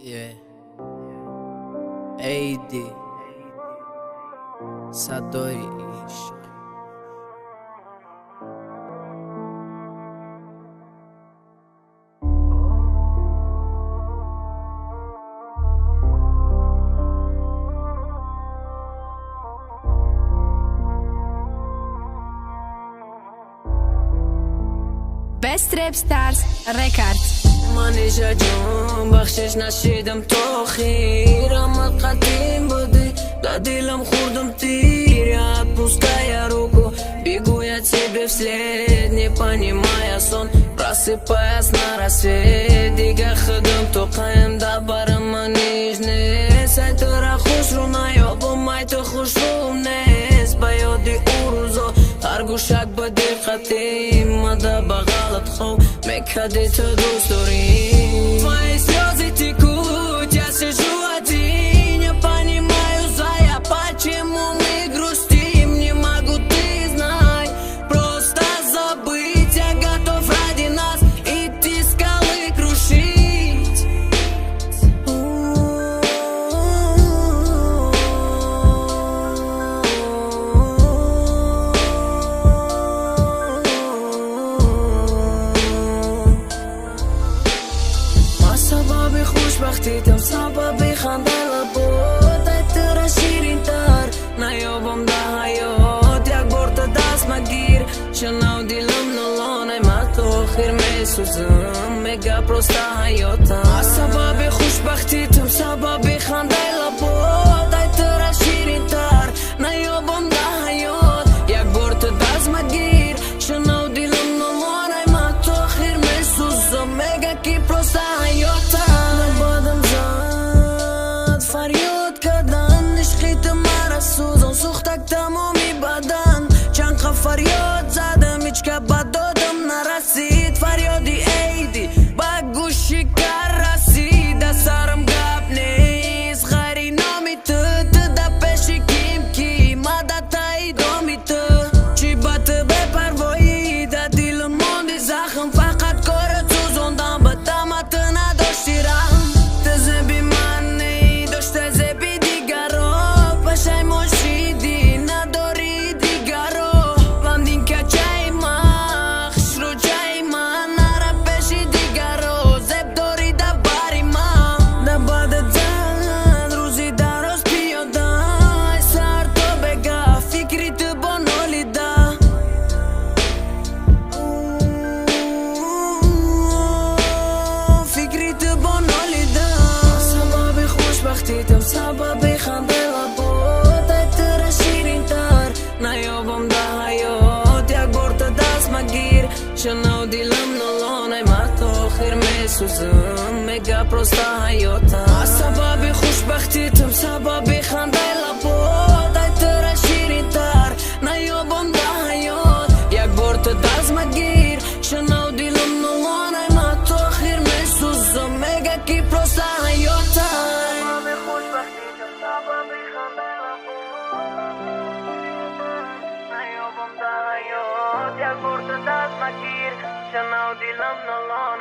Yeah. AD صدای عشق. Best Rap Stars Records. من ایجا جون بخشش نشیدم تا خیر اما قدیم بودی до دلم خوردم تیر я отпуская руку бегу я тебе вслед не понимая сон просыпаясь на рассвет دیگه خودم تو قیم دا برم من نیست ای تو را خوش رو نیابم ای تو خوش روم نیست با یادی او روزا هر گوشک با دقتی مده بغلت خوب میکدی تو دوست داری твои слезы текут я сижу один я понимаю зая почему мы грустим не могу ты знай просто забыть я готов ради нас идти скалы крушить سبب خوشبختیتم سبب خنده لبود ای تو را شیرین تر نیابم در حیات یک بار تو دست مگیر شنو دلم نلانه من تو آخر میسوزم میگه پروسته حیاتم سبب خوشبختیتم سبب خنده لبود ای تو را شیرین تر نیابم در حیات یک بار تو دست مگیر شنو دلم نلانه من تو آخر میسوزم میگه که پروسته حیاتم تمامی بدن چند فریاد زدم هیچ که بد دادم نرسید فریادی ایدی با گوشی کر رسید سرم گپ نیست غری نامی تو در پیشی کیم کی مدد تایی دامی تو چی با تو بپروایی در دیل موندی زخم فقط کارت سوزوندم به دمت نداشتی رحم تو زبی من نی داشته زبی دیگر رو پشای مشیدی سبب خنده لبود ای تو را شیرین تر نیابم در حیات یک بار تو دست مگیر شنو دلم نلانه من تو آخر میسوزم میگه پروسته حیاتم سبب خوشبختیتم سبب خنده لبود ای تو را شیرین تر نیابم در حیات یک بار تو دست مگیر شنو دلم نلانه من تو آخر میسوزم میگه که پروسته حیاتم یک بار تو دست مگیر شنو دلم نلانه